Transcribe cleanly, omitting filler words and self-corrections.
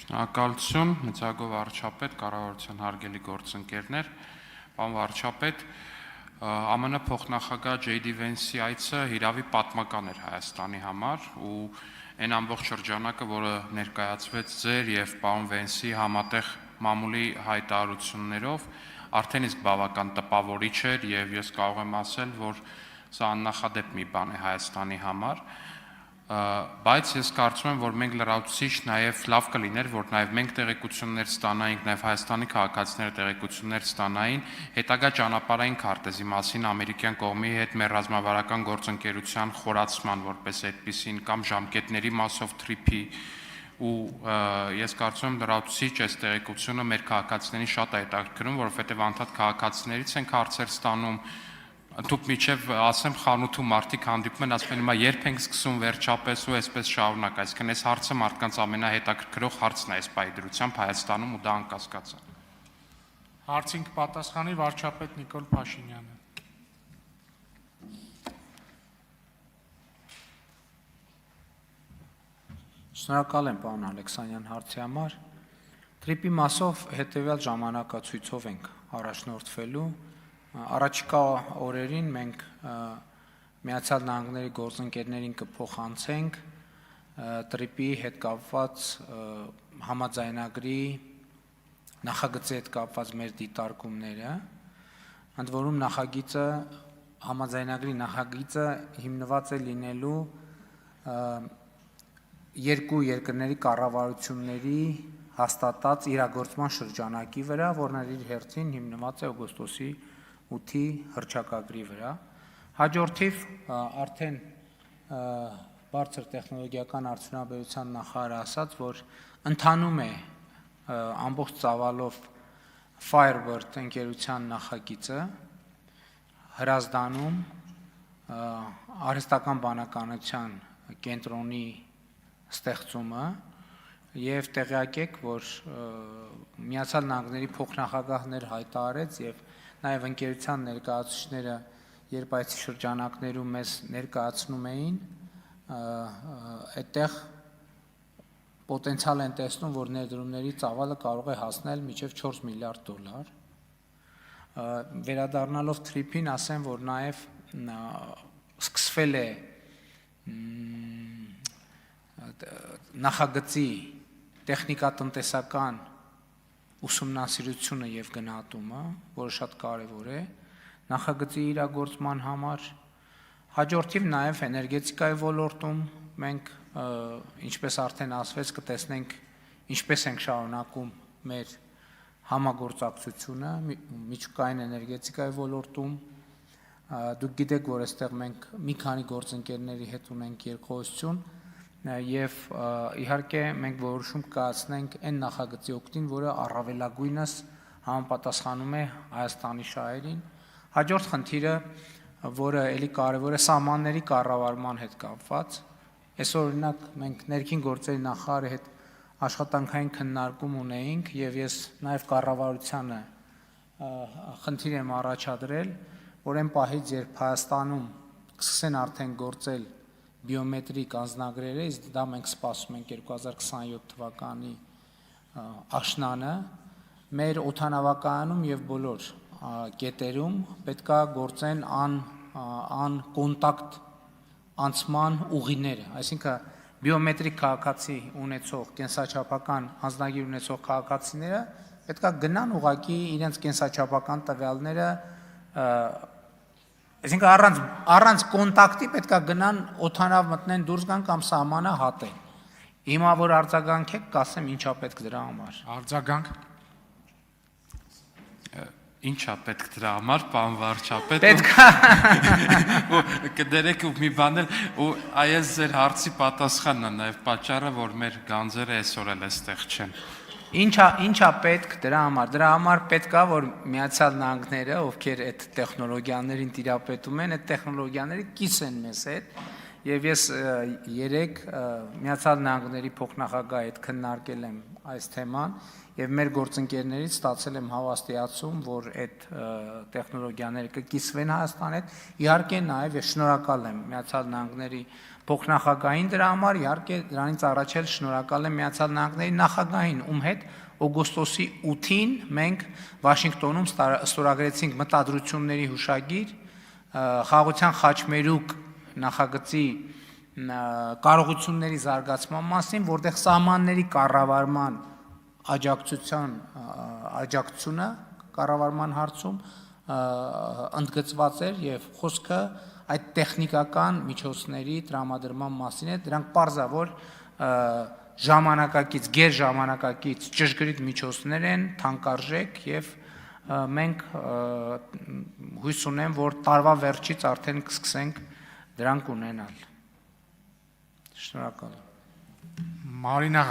Շնորհակալություն, Մեծագով վարչապետ, կառավարության հարգելի գործընկերներ, պարոն վարչապետ, ԱՄՆ փոխնախագահ J.D. Vance-ի այցը հիրավի պատմական էր Հայաստանի համար ու այն ամբողջ շրջանակը, որը ներկայացվեց ձեր եւ պարոն Vance-ի համատեղ մամուլի հայտարարություններով, արդեն իսկ բավական տպավորիչ էր եւ ես կարող եմ ասել, որ սա աննախադեպ մի բան է Հայաստանի համար, բայց ես կարծում եմ, որ մենք լրացուցիչ նաև լավ կլիներ, որ նաև մենք տեղեկություններ ստանայինք, նաև Հայաստանի քաղաքացիները տեղեկություններ ստանային հետագա ճանապարհային քարտեզի մասին ամերիկյան կողմի հետ մեր ռազմավարական գործընկերության խորացման որպես այդպիսին կամ ժամկետների massive trip-ի ու ես կարծում եմ լրացուցիչ այս տեղեկությունը մեր քաղաքացիներին շատ է հետաքրքրում, որովհետև անդադ քաղաքացիներից ենք հարցեր ստանում Դուք միջև ասեմ խանութում մարդիկ հանդիպում են, ասում են հիմա երբ ենք սկսում վերջապես ու այսպես շարունակ, այսինքն այս հարցը մարդկանց ամենահետաքրքրող հարցն է այս պայդրությամբ Հայաստանում ու դա անկասկած է։ Հարցին կպատասխանի վարչապետ Նիկոլ Փաշինյանը։ Շնորհակալ եմ պարոն Ալեքսանյան հարցի համար։ Տրիպի մասով հետևյալ ժամանակացույցով ենք առաջնորդվելու Առաջիկա օրերին մենք Միացյալ Նահանգների գործընկերներին կփոխանցենք տրիպի հետ կապված համաձայնագրի նախագծի հետ կապված մեր դիտարկումները, ընդ որում նախագիծը համաձայնագրի նախագիծը հիմնված է լինելու երկու երկրների կառավարությունների հաստատած իրագործման շրջանակի վրա, որն իր հերթին հիմնված է օգոստոսի 8-ի հռչակագրի վրա։ Հաջորդիվ արդեն բարձր տեխնոլոգիական արդյունաբերության նախարարը ասաց, որ ընթանում է ամբողջ ծավալով Firebird ընկերության նախագիծը Հրազդանում արհեստական բանականության կենտրոնի ստեղծումը եւ տեղյակ եք, որ Միացյալ Նահանգների փոխնախագահներ հայտարարեց եւ նաև ընկերության ներկայացուցիչները երբ այս շրջանակներում մեզ ներկայացնում էին, այդտեղ պոտենցիալ են տեսնում, որ ներդրումների ծավալը կարող է հասնել մինչև $4 միլիարդ։ Վերադառնալով թրիփին ասեմ, որ նաև սկսվել է նախագծի տեխնիկատնտեսական ուսումնասիրությունը եւ գնահատումը, որը շատ կարեւոր է նախագծի իրագործման համար, հաջորդիվ նաեւ էներգետիկայի ոլորտում մենք ինչպես արդեն ասվեց, կտեսնենք ինչպես ենք շարունակում մեր համագործակցությունը միջուկային էներգետիկայի ոլորտում, դուք գիտեք, որ այստեղ մենք մի քանի գործընկերների հետ ունենք երկխոսություն եւ իհարկե մենք որոշում կայացնենք այն նախագծի օգտին, որը առավելագույնս համապատասխանում է Հայաստանի շահերին։ Հաջորդ խնդիրը, որը ելի կարևոր է սահմանների կառավարման հետ կապված, այսօր օրինակ մենք ներքին գործերի նախարարի հետ աշխատանքային քննարկում ունեինք եւ ես նաեւ կառավարությանը խնդիր եմ առաջադրել, որ այն պահից երբ Հայաստանում կսկսեն արդեն գործել բիոմետրիկ անձնագրերը, իսկ դա մենք սպասում ենք 2027 թվականի աշնանը, մեր օդանավակայանում եւ բոլոր կետերում պետքա գործեն անկոնտակտ անցման ուղիները, այսինքն բիոմետրիկ քաղաքացի ունեցող կենսաչափական անձնագիր ունեցող քաղաքացիները պետքա գնան ուղղակի իրենց կենսաչափական տվյալները Այսինքն առանց կոնտակտի պետքա գնան օդանավ մտնեն դուրս գան կամ սահմանը հատեն։ Հիմա որ արձագանքեք, կասեմ ինչա պետք դրա համար։ Արձագանք։ Ինչա պետք դրա համար, պարոն վարչապետ։ Պետքա կդերեք ու մի բան էլ ու այս ձեր հարցի պատասխանն է նաև պատճառը, որ մեր գանձերը այսօր էլ այստեղ չեն։ Ինչա պետք դրա համար պետք է որ Միացյալ Նահանգները, ովքեր այդ տեխնոլոգիաներին տիրապետում են, այդ տեխնոլոգիաները կիսեն մեզ հետ Եվ ես երեք Միացյալ Նահանգների փոխնախագահի հետ քննարկել եմ այս թեման եւ մեր գործընկերներից ստացել եմ հավաստիացում, որ այդ տեխնոլոգիաները կկիսվեն Հայաստանի հետ։ Իհարկե նաեւ ես շնորհակալ եմ Միացյալ Նահանգների փոխնախագահին դրա համար, իհարկե դրանից առաջ էլ շնորհակալ եմ Միացյալ Նահանգների նախագահին, ում հետ օգոստոսի 8-ին մենք Վաշինգտոնում ստորագրեցինք մտադրությունների հուշագիր խաղաղության խաչմերուկ նախագծի կարողությունների զարգացման մասին, որտեղ սահմանների կառավարման աջակցությունը կառավարման հարցում ընդգծված էր եւ խոսքը այդ տեխնիկական միջոցների տրամադրման մասին է, դրանք պարզավոր ժամանակակից, գերժամանակակից ճշգրիտ միջոցներ են, թանկարժեք եւ մենք հույս ունեմ, որ տարվա վերջից արդեն կսկսենք դրանք ունենալ։ Շնորհակալ եմ։ Մարինա